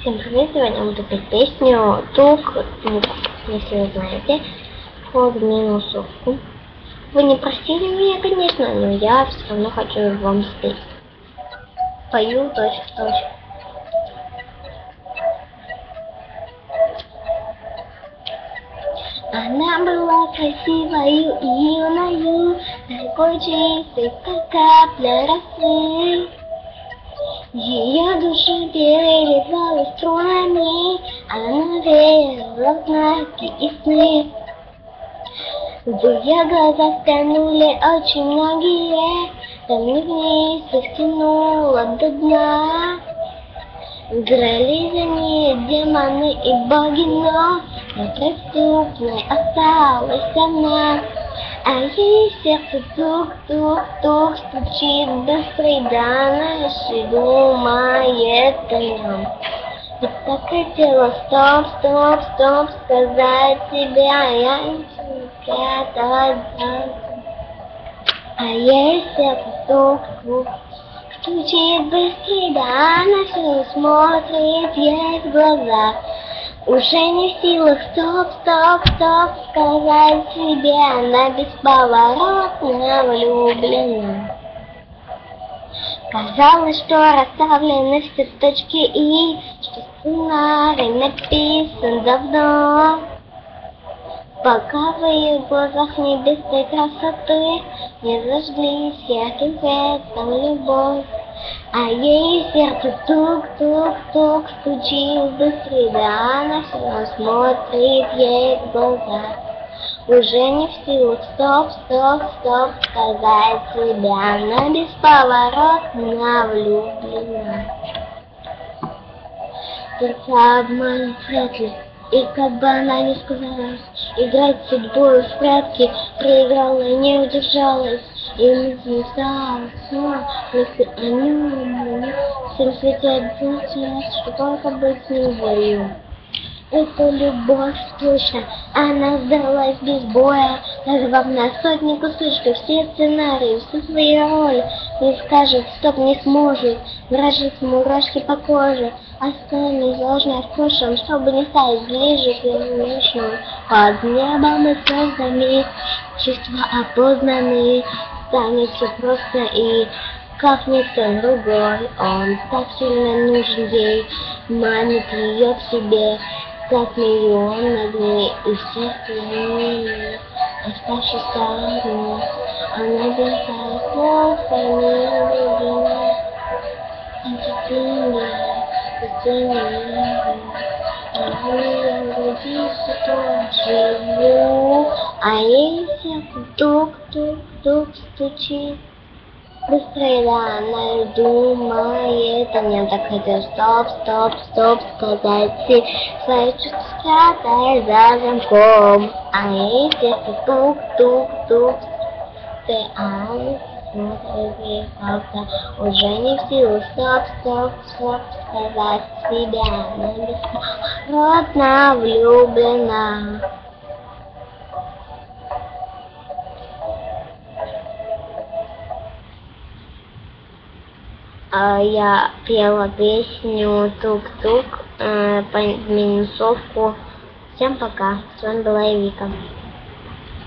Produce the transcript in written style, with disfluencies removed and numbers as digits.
Всем привет! Сегодня буду петь песню «Тук-тук», если вы знаете, под минусовку. Вы не просили меня, конечно, но я все равно хочу вам спеть. Пою точь-в-точь. Она была красивою и юною, такой чистой, как капля росы. Ее душа переливалась струнами, она верила в знаки и сны. В ее глазах тонули очень многие, камни вниз их тянуло до дна. Дрались за ней демоны и боги, но неприступной осталась она. А ей сердце тук-тук-тук стучит быстрый, да она еще думает о нем. И так хотела стоп-стоп-стоп сказать тебе, а я тебя отдам. А ей сердце тук-тук стучит быстрее, да она все смотрит ей в глаза. Уже не в силах стоп-стоп-стоп сказать себе, она бесповоротно влюблена. Казалось, что расставлены все точки и что сценарий написан давно. Пока в ее глазах небесной красоты не зажглись ярким светом любовь. А ей сердце тук-тук-тук стучит быстрее, да она все смотрит ей в глаза. Уже не в силах стоп-стоп-стоп сказать себе, она бесповоротно влюблена. Только обман вряд ли, и как бы она ни сказала, играть с судьбой в прятки, проиграла и не удержалась. И не стала снова, если о нем всем свете обязательно, что только быть с ним вдвоем. Это любовь точно, она сдалась без боя, разорвав на сотни кусочков все сценарии, все свои роли. Не скажет, стоп, не сможет, дрожит мурашки по коже, останется должна в прошлом, чтобы не стать ближе к вечному. Под небом и звездами чувства опознаны, станет все просто и как никто другой. Он так сильно нужен ей, манит ее в себе, как миллион над ней, и все остальные, оставшиеся одни. Она бежала слезами влюблена, и теперь я родился, то живу, а ей сердце тук-тук-тук стучит. Быстрее, да, она думает, а мне так хотелось стоп-стоп-стоп сказать свои чувства, спрятая за замком. А ей сердце тук-тук-тук, она смотрит ей в глаза. Уже не в силу стоп-стоп-стоп сказать себе, она бесповоротно влюблена. Я пела песню «Тук-тук» по минусовку. Всем пока. С вами была Вика.